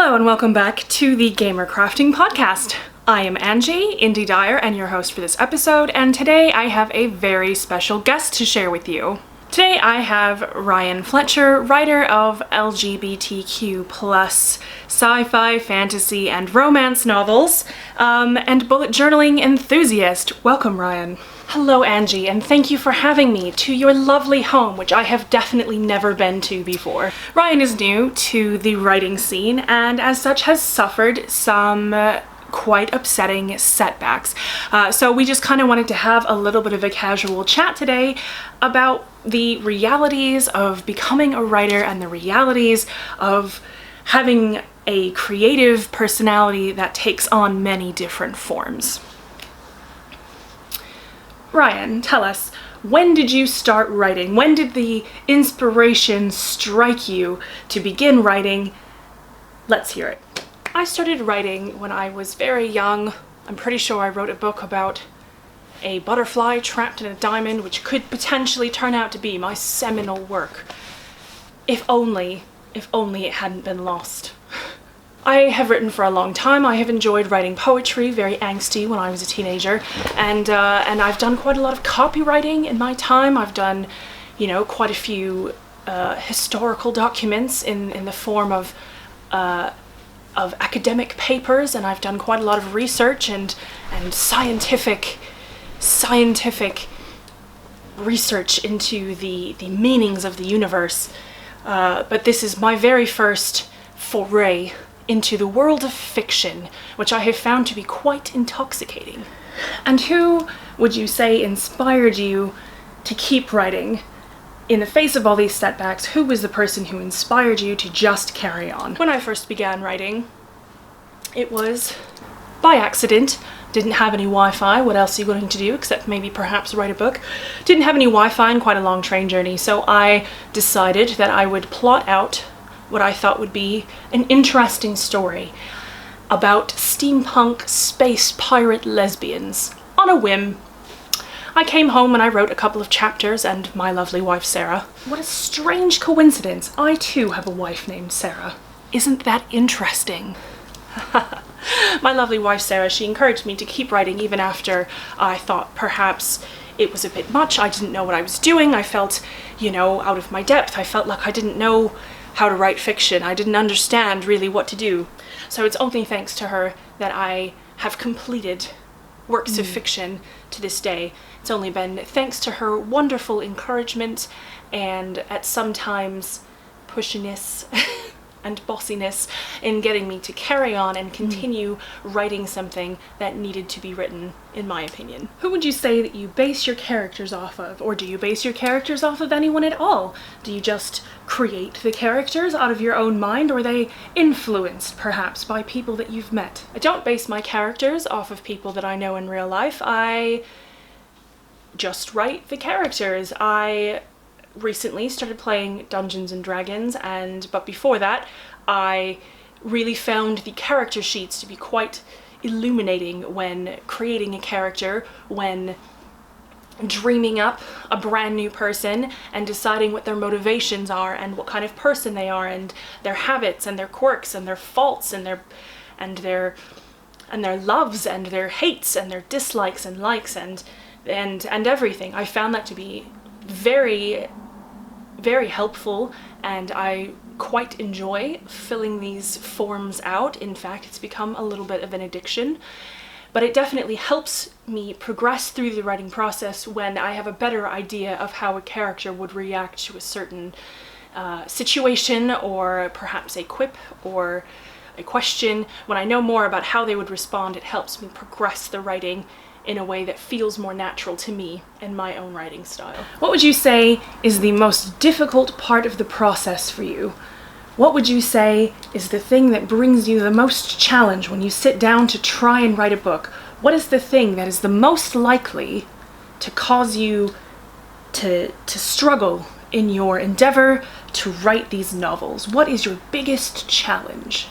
Hello and welcome back to the Gamer Crafting Podcast. I am Angie, Indie Dyer, and your host for this episode, and today I have a very special guest to share with you. Today I have Ryann Fletcher, writer of LGBTQ plus sci-fi, fantasy, and romance novels, and bullet journaling enthusiast. Welcome, Ryann. Hello, Angie, and thank you for having me to your lovely home, which I have definitely never been to before. Ryann is new to the writing scene, and as such has suffered some quite upsetting setbacks. So we just kind of wanted to have a little bit of a casual chat today about the realities of becoming a writer and the realities of having a creative personality that takes on many different forms. Ryann, tell us, when did you start writing? When did the inspiration strike you to begin writing? Let's hear it. I started writing when I was very young. I'm pretty sure I wrote a book about a butterfly trapped in a diamond, which could potentially turn out to be my seminal work. If only it hadn't been lost. I have written for a long time. I have enjoyed writing poetry, very angsty when I was a teenager, and I've done quite a lot of copywriting in my time. I've done, quite a few historical documents in the form of academic papers, and I've done quite a lot of research and scientific research into the meanings of the universe. But this is my very first foray into the world of fiction, which I have found to be quite intoxicating. And who would you say inspired you to keep writing? In the face of all these setbacks, who was the person who inspired you to just carry on? When I first began writing, it was by accident. Didn't have any Wi-Fi. What else are you going to do except maybe perhaps write a book? Didn't have any Wi-Fi and quite a long train journey, so I decided that I would plot out what I thought would be an interesting story about steampunk space pirate lesbians on a whim. I came home and I wrote a couple of chapters, and my lovely wife Sarah. What a strange coincidence. I too have a wife named Sarah. Isn't that interesting? My lovely wife Sarah, she encouraged me to keep writing even after I thought perhaps it was a bit much. I didn't know what I was doing. I felt, out of my depth. I felt like I didn't know how to write fiction. I didn't understand really what to do. So it's only thanks to her that I have completed works of fiction to this day. It's only been thanks to her wonderful encouragement and at sometimes pushiness and bossiness in getting me to carry on and continue writing something that needed to be written, in my opinion. Who would you say that you base your characters off of? Or do you base your characters off of anyone at all? Do you just create the characters out of your own mind, or are they influenced perhaps by people that you've met? I don't base my characters off of people that I know in real life. I just write the characters. I recently started playing Dungeons and Dragons, but before that I really found the character sheets to be quite illuminating when creating a character, when dreaming up a brand new person and deciding what their motivations are and what kind of person they are and their habits and their quirks and their faults and their loves and their hates and their dislikes and likes and everything. I found that to be very, very helpful, and I quite enjoy filling these forms out. In fact, it's become a little bit of an addiction, but it definitely helps me progress through the writing process when I have a better idea of how a character would react to a certain situation, or perhaps a quip or a question. When I know more about how they would respond, it helps me progress the writing in a way that feels more natural to me and my own writing style. What would you say is the most difficult part of the process for you? What would you say is the thing that brings you the most challenge when you sit down to try and write a book? What is the thing that is the most likely to cause you to struggle in your endeavor to write these novels? What is your biggest challenge?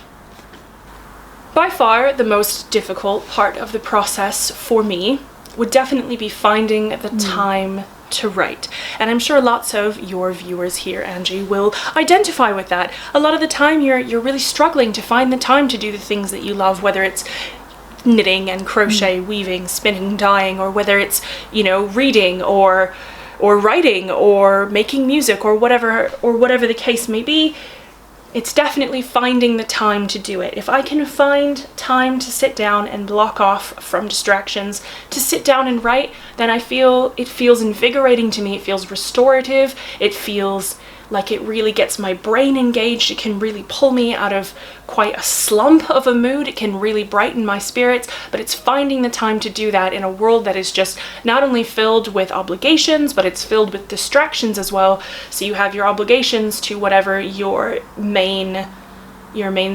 By far, the most difficult part of the process for me would definitely be finding the time to write. And I'm sure lots of your viewers here, Angie, will identify with that. A lot of the time you're really struggling to find the time to do the things that you love, whether it's knitting and crochet, weaving, spinning, dyeing, or whether it's, you know, reading or writing or making music or whatever the case may be. It's definitely finding the time to do it. If I can find time to sit down and block off from distractions, to sit down and write, then I feel it feels invigorating to me. It feels restorative. It feels like it really gets my brain engaged. It can really pull me out of quite a slump of a mood. It can really brighten my spirits, but it's finding the time to do that in a world that is just not only filled with obligations, but it's filled with distractions as well. So you have your obligations to whatever your main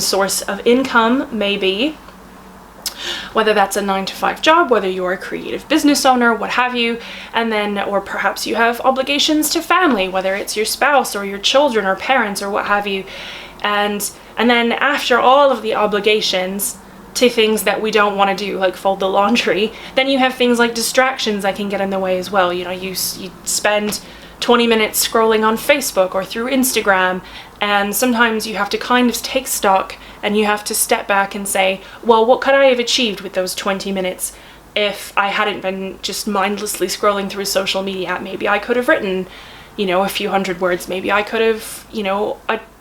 source of income may be, whether that's a 9-to-5 job, whether you're a creative business owner, what have you, and then, or perhaps you have obligations to family, whether it's your spouse or your children or parents or what have you, and then after all of the obligations to things that we don't want to do, like fold the laundry, then you have things like distractions that can get in the way as well. You know, you spend 20 minutes scrolling on Facebook or through Instagram, and sometimes you have to kind of take stock and you have to step back and say, well, what could I have achieved with those 20 minutes if I hadn't been just mindlessly scrolling through social media? Maybe I could have written, you know, a few hundred words. Maybe I could have, you know,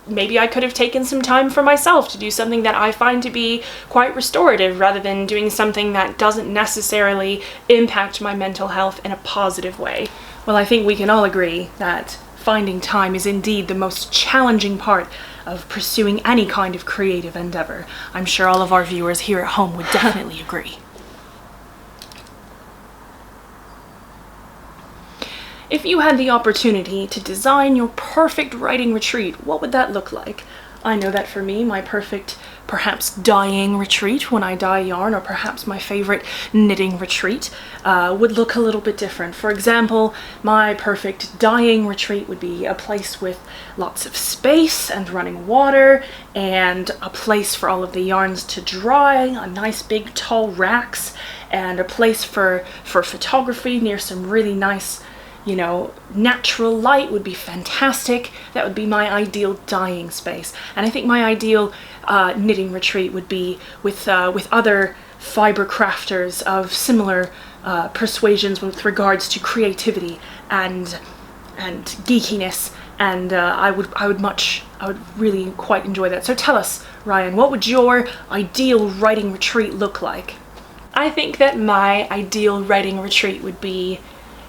maybe I could have taken some time for myself to do something that I find to be quite restorative, rather than doing something that doesn't necessarily impact my mental health in a positive way. Well, I think we can all agree that finding time is indeed the most challenging part of pursuing any kind of creative endeavor. I'm sure all of our viewers here at home would definitely agree. If you had the opportunity to design your perfect writing retreat, what would that look like? I know that for me, my perfect, perhaps dyeing retreat when I dye yarn, or perhaps my favorite knitting retreat, would look a little bit different. For example, my perfect dyeing retreat would be a place with lots of space and running water, and a place for all of the yarns to dry, a nice big tall racks, and a place for photography near some really nice, you know, natural light would be fantastic. That would be my ideal dyeing space. And I think my ideal knitting retreat would be with other fiber crafters of similar persuasions with regards to creativity and geekiness. And I would really quite enjoy that. So tell us, Ryan, what would your ideal writing retreat look like? I think that my ideal writing retreat would be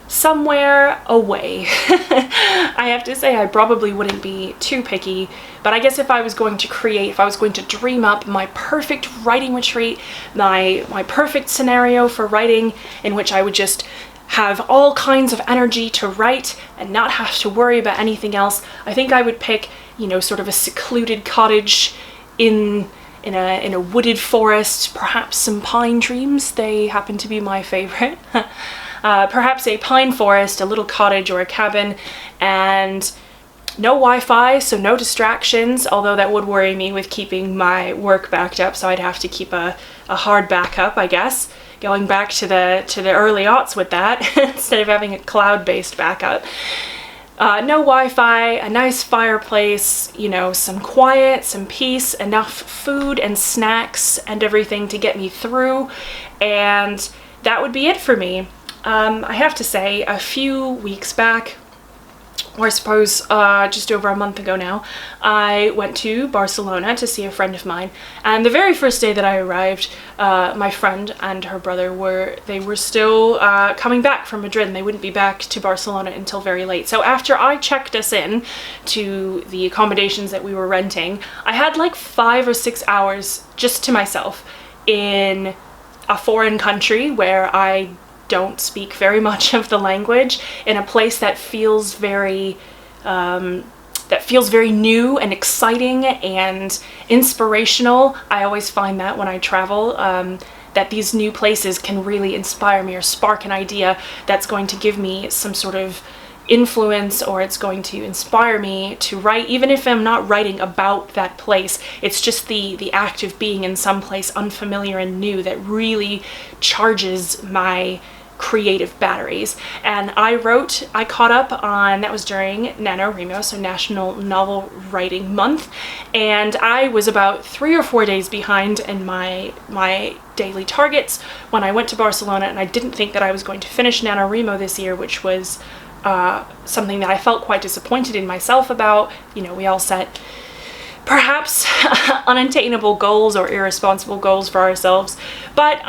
somewhere away. I have to say I probably wouldn't be too picky, but I guess if I was going to dream up my perfect writing retreat, my perfect scenario for writing, in which I would just have all kinds of energy to write and not have to worry about anything else, I think I would pick, you know, sort of a secluded cottage in a wooded forest, perhaps some pine trees. They happen to be my favorite. Perhaps a pine forest, a little cottage or a cabin, and no Wi-Fi, so no distractions, although that would worry me with keeping my work backed up, so I'd have to keep a hard backup, I guess, going back to the early aughts with that, instead of having a cloud-based backup. No Wi-Fi, a nice fireplace, you know, some quiet, some peace, enough food and snacks and everything to get me through, and that would be it for me. I have to say, a few weeks back, or I suppose just over a month ago now, I went to Barcelona to see a friend of mine, and the very first day that I arrived, my friend and her brother were still coming back from Madrid, and they wouldn't be back to Barcelona until very late. So after I checked us in to the accommodations that we were renting, I had like 5 or 6 hours just to myself in a foreign country where I don't speak very much of the language, in a place that feels very new and exciting and inspirational. I always find that when I travel, that these new places can really inspire me or spark an idea that's going to give me some sort of influence, or it's going to inspire me to write, even if I'm not writing about that place. It's just the act of being in some place unfamiliar and new that really charges my creative batteries. And I caught up on, that was during NaNoWriMo, so National Novel Writing Month, and I was about 3 or 4 days behind in my daily targets when I went to Barcelona, and I didn't think that I was going to finish NaNoWriMo this year, which was something that I felt quite disappointed in myself about. You know, we all set perhaps unattainable goals or irresponsible goals for ourselves, but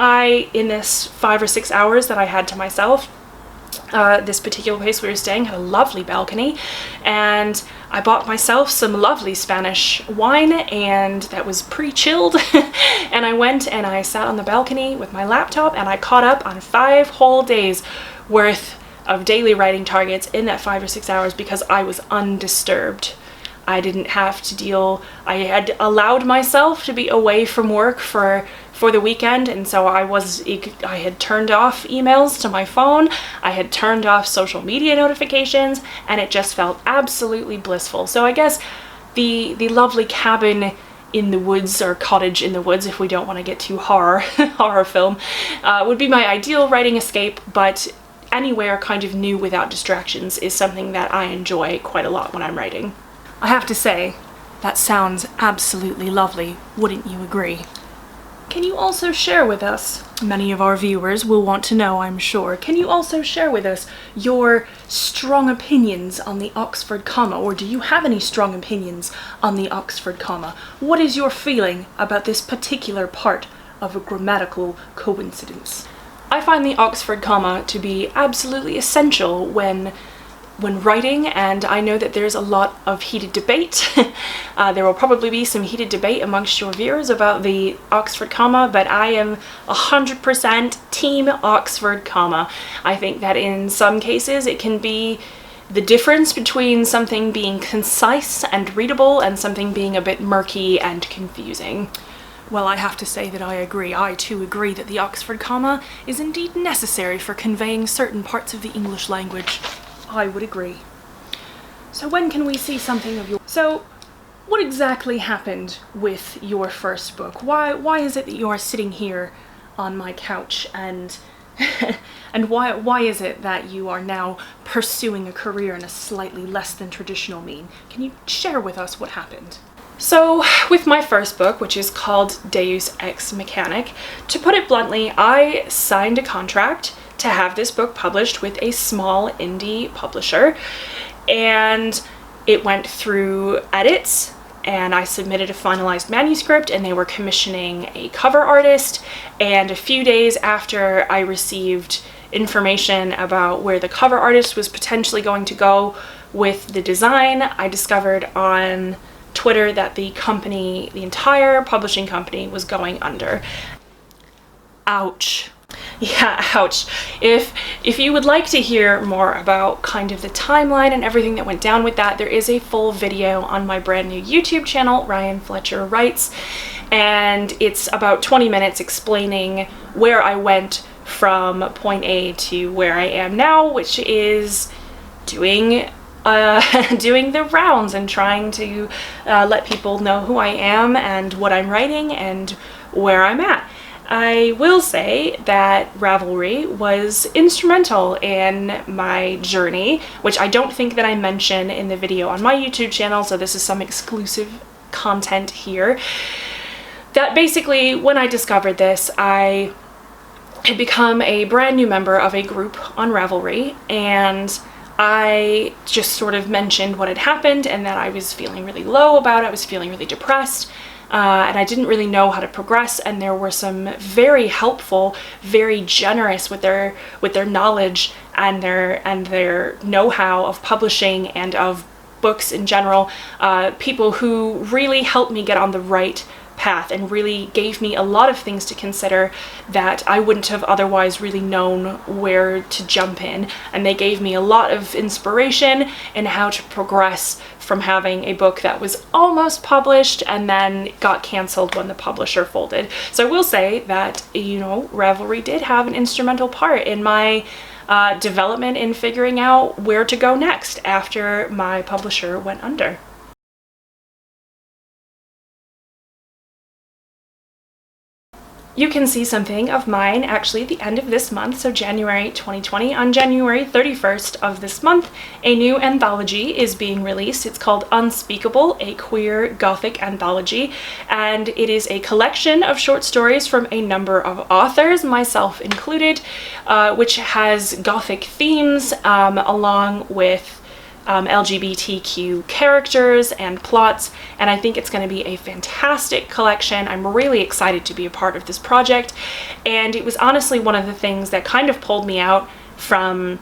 in this 5 or 6 hours that I had to myself, this particular place we were staying had a lovely balcony, and I bought myself some lovely Spanish wine, and that was pre-chilled, and I went and I sat on the balcony with my laptop, and I caught up on 5 whole days worth of daily writing targets in that 5 or 6 hours because I was undisturbed. I didn't have to deal, I had allowed myself to be away from work for the weekend, and so I had turned off emails to my phone, I had turned off social media notifications, and it just felt absolutely blissful. So I guess the lovely cabin in the woods, or cottage in the woods if we don't want to get too horror film, would be my ideal writing escape, but anywhere kind of new without distractions is something that I enjoy quite a lot when I'm writing. I have to say, that sounds absolutely lovely, wouldn't you agree? Can you also share with us, many of our viewers will want to know, I'm sure, can you also share with us your strong opinions on the Oxford comma, or do you have any strong opinions on the Oxford comma? What is your feeling about this particular part of a grammatical coincidence? I find the Oxford comma to be absolutely essential when writing, and I know that there's a lot of heated debate. There will probably be some heated debate amongst your viewers about the Oxford comma, but I am 100% team Oxford comma. I think that in some cases it can be the difference between something being concise and readable and something being a bit murky and confusing. Well, I have to say that I agree. I too agree that the Oxford comma is indeed necessary for conveying certain parts of the English language. I would agree. So when can we see something of your... So, what exactly happened with your first book? Why is it that you are sitting here on my couch, and and why is it that you are now pursuing a career in a slightly less than traditional mean? Can you share with us what happened? So, with my first book, which is called Deus Ex Mechanic, to put it bluntly, I signed a contract to have this book published with a small indie publisher, and it went through edits, and I submitted a finalized manuscript, and they were commissioning a cover artist, and a few days after I received information about where the cover artist was potentially going to go with the design, I discovered on Twitter that the entire publishing company was going under. Ouch. Yeah, ouch. If you would like to hear more about kind of the timeline and everything that went down with that, there is a full video on my brand new YouTube channel, Ryann Fletcher Writes, and it's about 20 minutes explaining where I went from point A to where I am now, which is doing the rounds and trying to let people know who I am and what I'm writing and where I'm at. I will say that Ravelry was instrumental in my journey, which I don't think that I mention in the video on my YouTube channel, so this is some exclusive content here. That basically, when I discovered this, I had become a brand new member of a group on Ravelry, and I just sort of mentioned what had happened and that I was feeling really low about it, I was feeling really depressed. And I didn't really know how to progress, and there were some very helpful, very generous with their knowledge and their know-how of publishing and of books in general, people who really helped me get on the right path and really gave me a lot of things to consider that I wouldn't have otherwise really known where to jump in, and they gave me a lot of inspiration in how to progress from having a book that was almost published and then got canceled when the publisher folded. So I will say that, you know, Ravelry did have an instrumental part in my development in figuring out where to go next after my publisher went under. you can see something of mine actually at the end of this month, so January 2020. On January 31st of this month, a new anthology is being released. It's called Unspeakable, a queer Gothic anthology, and it is a collection of short stories from a number of authors, myself included, which has Gothic themes along with LGBTQ characters and plots, and I think it's going to be a fantastic collection. I'm really excited to be a part of this project, and it was honestly one of the things that kind of pulled me out from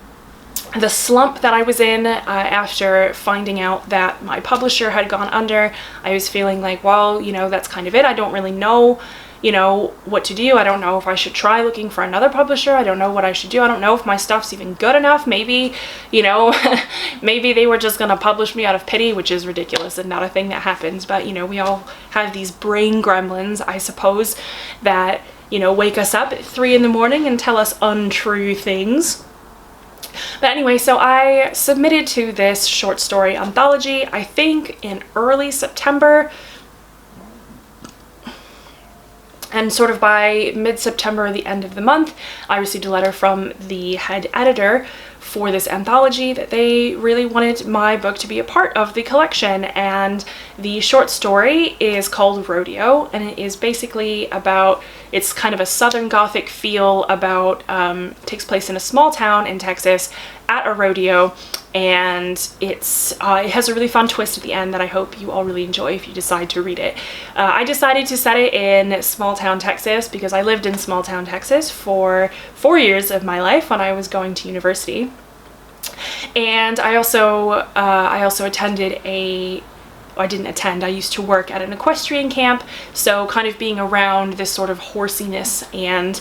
the slump that I was in after finding out that my publisher had gone under. I was feeling like, well, you know, that's kind of it. I don't really know, you know, what to do. I don't know if I should try looking for another publisher. I don't know what I should do. I don't know if my stuff's even good enough. Maybe, you know, maybe they were just gonna publish me out of pity, which is ridiculous and not a thing that happens. But, you know, we all have these brain gremlins, I suppose, that, you know, wake us up at 3 in the morning and tell us untrue things. But anyway, so I submitted to this short story anthology, I think in early September. And sort of by mid-September, the end of the month, I received a letter from the head editor for this anthology that they really wanted my book to be a part of the collection. And the short story is called Rodeo, and it is basically about, it's kind of a Southern Gothic feel about, takes place in a small town in Texas at a rodeo, and it has a really fun twist at the end that I hope you all really enjoy if you decide to read it. I decided to set it in small town Texas because I lived in small town Texas for 4 years of my life when I was going to university, and I also attended I didn't attend, I used to work at an equestrian camp, so kind of being around this sort of horsiness and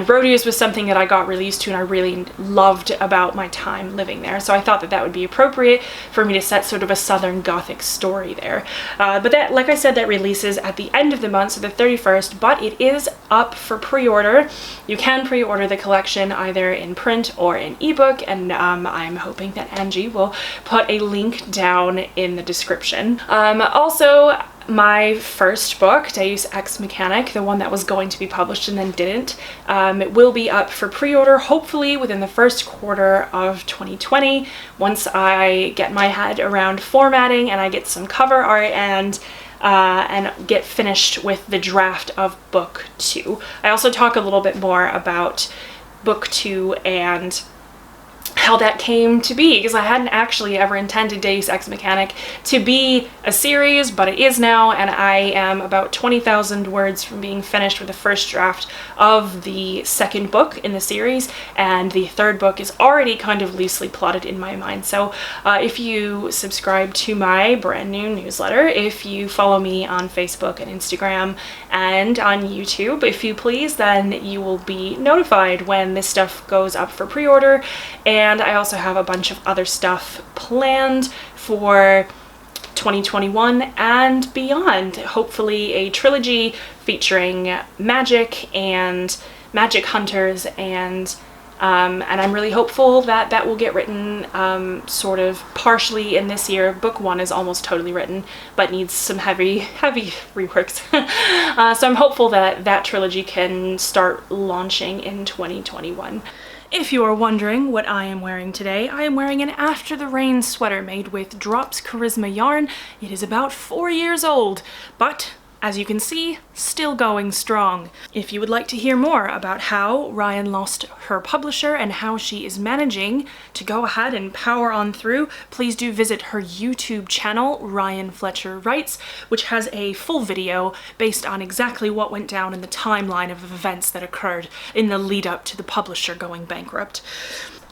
rodeos was something that I got really used to and I really loved about my time living there. So I thought that that would be appropriate for me to set sort of a Southern Gothic story there. But that, like I said, that releases at the end of the month, so the 31st, but it is up for pre-order. You can pre-order the collection either in print or in ebook, and I'm hoping that Angie will put a link down in the description. Also, my first book, Deus Ex Mechanic, the one that was going to be published and then didn't, it will be up for pre-order hopefully within the first quarter of 2020 once I get my head around formatting and I get some cover art and get finished with the draft of book 2. I also talk a little bit more about book 2 and how that came to be, because I hadn't actually ever intended Deus Ex Mechanic to be a series, but it is now, and I am about 20,000 words from being finished with the first draft of the second book in the series, and the third book is already kind of loosely plotted in my mind. So if you subscribe to my brand new newsletter, if you follow me on Facebook and Instagram and on YouTube, if you please, then you will be notified when this stuff goes up for pre-order. And I also have a bunch of other stuff planned for 2021 and beyond. Hopefully a trilogy featuring magic and magic hunters, and I'm really hopeful that that will get written sort of partially in this year. Book 1 is almost totally written, but needs some heavy reworks. So I'm hopeful that that trilogy can start launching in 2021. If you are wondering what I am wearing today, I am wearing an After the Rain sweater made with Drops Charisma yarn. It is about 4 years old, but as you can see, still going strong. If you would like to hear more about how Ryann lost her publisher and how she is managing to go ahead and power on through, please do visit her YouTube channel, Ryann Fletcher Writes, which has a full video based on exactly what went down in the timeline of events that occurred in the lead up to the publisher going bankrupt.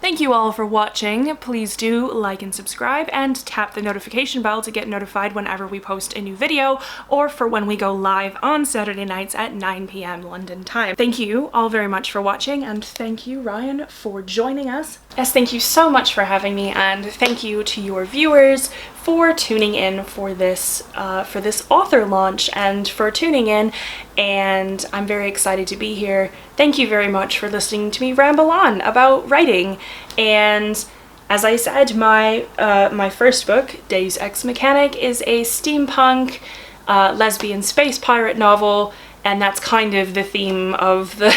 Thank you all for watching. Please do like and subscribe and tap the notification bell to get notified whenever we post a new video or for when we go live on Saturday nights at 9 p.m. London time. Thank you all very much for watching, and thank you, Ryann, for joining us. Yes, thank you so much for having me, and thank you to your viewers for tuning in for this author launch and for tuning in, and I'm very excited to be here. Thank you very much for listening to me ramble on about writing. And as I said, my first book, Deus Ex Mechanic, is a steampunk lesbian space pirate novel, and that's kind of the theme of the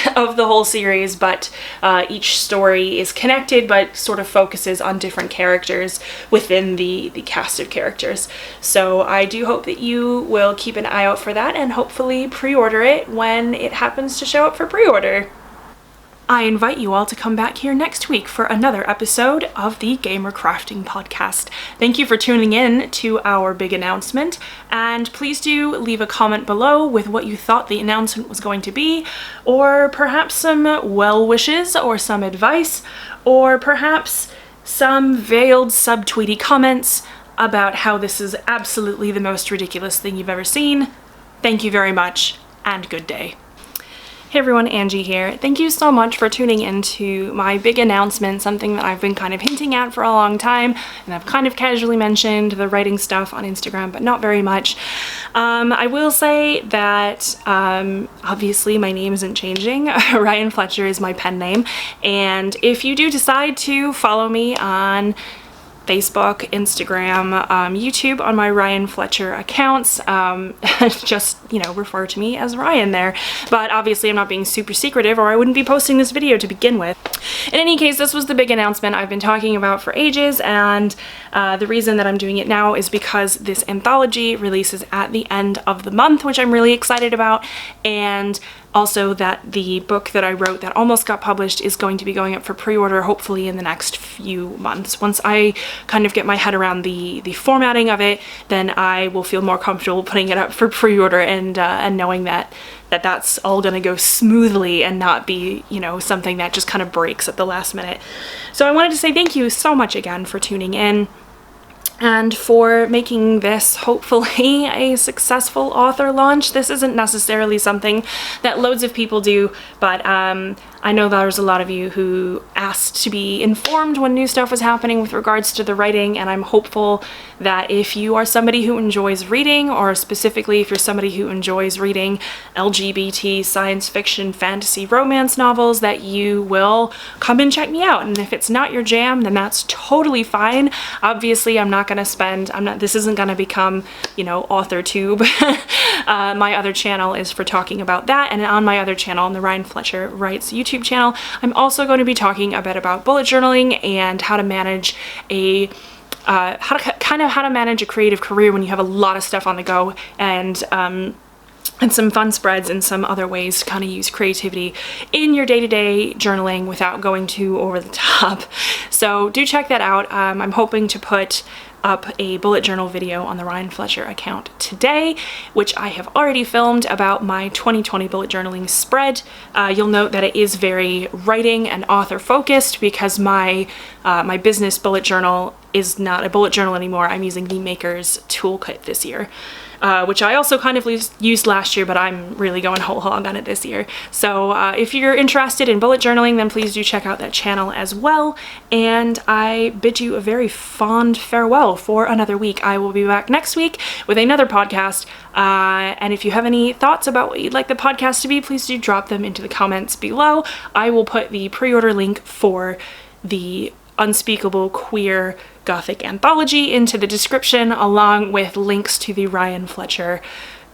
whole series, but each story is connected but sort of focuses on different characters within the cast of characters. So I do hope that you will keep an eye out for that and hopefully pre-order it when it happens to show up for pre-order. I invite you all to come back here next week for another episode of the Gamer Crafting Podcast. Thank you for tuning in to our big announcement, and please do leave a comment below with what you thought the announcement was going to be, or perhaps some well wishes or some advice, or perhaps some veiled subtweety comments about how this is absolutely the most ridiculous thing you've ever seen. Thank you very much, and good day. Hey everyone, Angie here. Thank you so much for tuning into my big announcement, something that I've been kind of hinting at for a long time, and I've kind of casually mentioned the writing stuff on Instagram, but not very much. I will say that obviously my name isn't changing. Ryann Fletcher is my pen name, and if you do decide to follow me on Facebook, Instagram, YouTube on my Ryann Fletcher accounts. Just, you know, refer to me as Ryan there. But obviously I'm not being super secretive or I wouldn't be posting this video to begin with. In any case, this was the big announcement I've been talking about for ages, and the reason that I'm doing it now is because this anthology releases at the end of the month, which I'm really excited about, and also that the book that I wrote that almost got published is going to be going up for pre-order hopefully in the next few months. Once I kind of get my head around the formatting of it, then I will feel more comfortable putting it up for pre-order and knowing that that's all gonna go smoothly and not be, you know, something that just kind of breaks at the last minute. So I wanted to say thank you so much again for tuning in and for making this hopefully a successful author launch. This isn't necessarily something that loads of people do, but I know there's a lot of you who asked to be informed when new stuff was happening with regards to the writing, and I'm hopeful that if you are somebody who enjoys reading, or specifically if you're somebody who enjoys reading LGBT, science fiction, fantasy, romance novels, that you will come and check me out. And if it's not your jam, then that's totally fine. Obviously, this isn't gonna become, you know, AuthorTube. My other channel is for talking about that, and on my other channel, on the Ryann Fletcher Writes YouTube channel, I'm also going to be talking a bit about bullet journaling and how to manage how to manage a creative career when you have a lot of stuff on the go, and some fun spreads and some other ways to kind of use creativity in your day-to-day journaling without going too over the top. So do check that out. I'm hoping to put up a bullet journal video on the Ryann Fletcher account today, which I have already filmed about my 2020 bullet journaling spread. You'll note that it is very writing and author focused because my business bullet journal is not a bullet journal anymore. I'm using the Maker's Toolkit this year. Which I also kind of used last year, but I'm really going whole hog on it this year. So if you're interested in bullet journaling, then please do check out that channel as well. And I bid you a very fond farewell for another week. I will be back next week with another podcast. And if you have any thoughts about what you'd like the podcast to be, please do drop them into the comments below. I will put the pre-order link for the Unspeakable Queer Gothic Anthology into the description, along with links to the Ryann Fletcher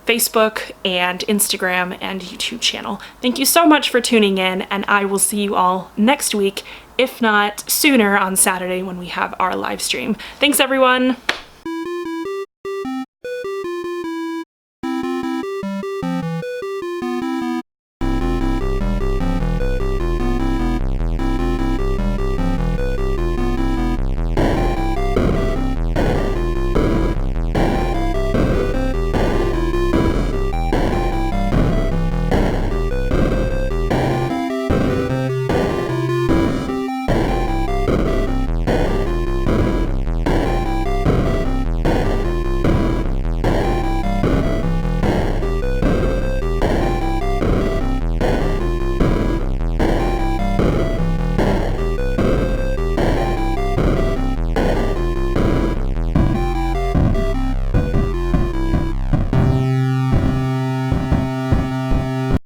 Facebook and Instagram and YouTube channel. Thank you so much for tuning in, and I will see you all next week, if not sooner on Saturday when we have our live stream. Thanks everyone!